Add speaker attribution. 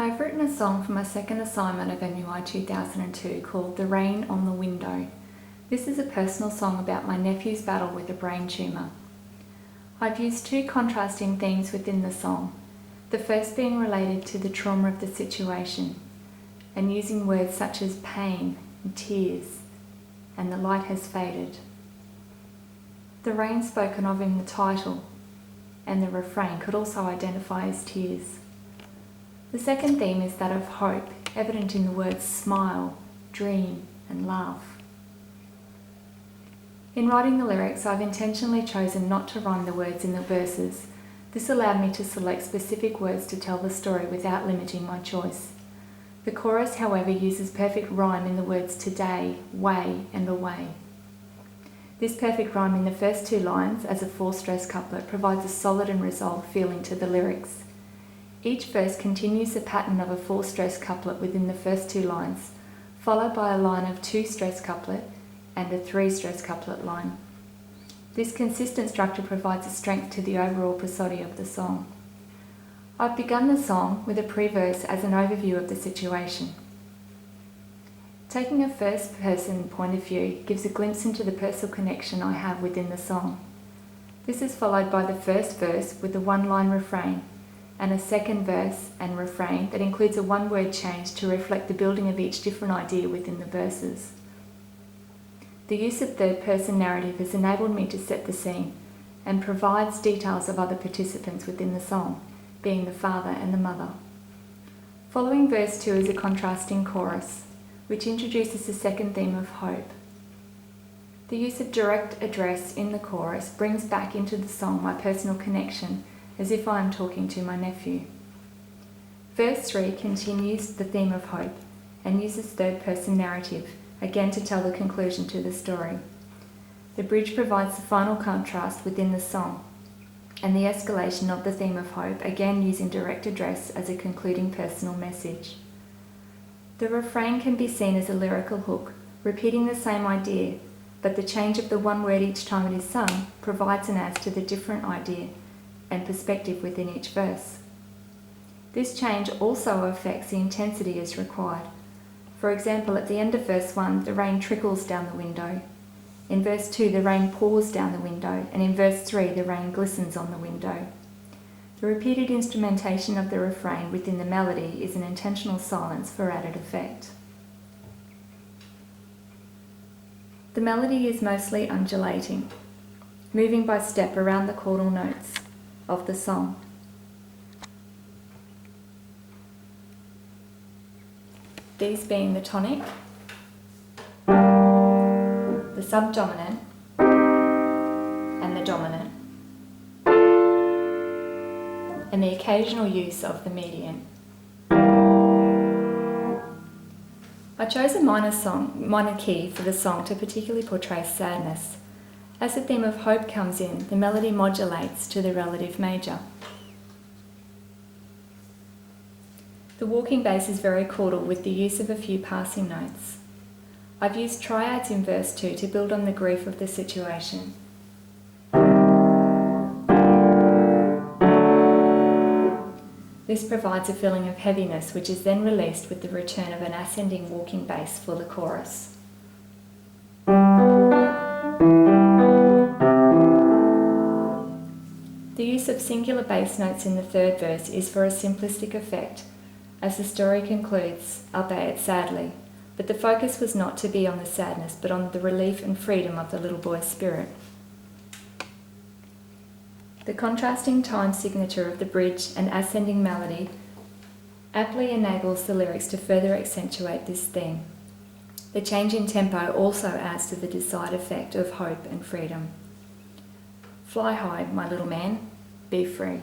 Speaker 1: I've written a song for my second assignment of MUI2002 called The Rain on the Window. This is a personal song about my nephew's battle with a brain tumour. I've used two contrasting themes within the song, the first being related to the trauma of the situation and using words such as pain and tears and the light has faded. The rain spoken of in the title and the refrain could also identify as tears. The second theme is that of hope, evident in the words smile, dream and laugh. In writing the lyrics, I've intentionally chosen not to rhyme the words in the verses. This allowed me to select specific words to tell the story without limiting my choice. The chorus, however, uses perfect rhyme in the words today, way and away. This perfect rhyme in the first two lines, as a four-stress couplet, provides a solid and resolved feeling to the lyrics. Each verse continues the pattern of a four-stress couplet within the first two lines, followed by a line of two-stress couplet and a three-stress couplet line. This consistent structure provides a strength to the overall prosody of the song. I've begun the song with a pre-verse as an overview of the situation. Taking a first-person point of view gives a glimpse into the personal connection I have within the song. This is followed by the first verse with a one-line refrain and a second verse and refrain that includes a one-word change to reflect the building of each different idea within the verses. The use of third-person narrative has enabled me to set the scene and provides details of other participants within the song, being the father and the mother. Following verse 2 is a contrasting chorus, which introduces the second theme of hope. The use of direct address in the chorus brings back into the song my personal connection as if I am talking to my nephew. Verse 3 continues the theme of hope and uses third-person narrative, again to tell the conclusion to the story. The bridge provides the final contrast within the song and the escalation of the theme of hope, again using direct address as a concluding personal message. The refrain can be seen as a lyrical hook, repeating the same idea, but the change of the one word each time it is sung provides and adds to the different idea and perspective within each verse. This change also affects the intensity as required. For example, at the end of verse 1, the rain trickles down the window. In verse 2, the rain pours down the window, and in verse 3, the rain glistens on the window. The repeated instrumentation of the refrain within the melody is an intentional silence for added effect. The melody is mostly undulating, moving by step around the chordal notes of the song. These being the tonic, the subdominant, and the dominant, and the occasional use of the median. I chose a minor key for the song to particularly portray sadness. As the theme of hope comes in, the melody modulates to the relative major. The walking bass is very chordal with the use of a few passing notes. I've used triads in verse 2 to build on the grief of the situation. This provides a feeling of heaviness which is then released with the return of an ascending walking bass for the chorus. The use of singular bass notes in the third verse is for a simplistic effect, as the story concludes, albeit sadly, but the focus was not to be on the sadness but on the relief and freedom of the little boy's spirit. The contrasting time signature of the bridge and ascending melody aptly enables the lyrics to further accentuate this theme. The change in tempo also adds to the desired effect of hope and freedom. Fly high, my little man, be free.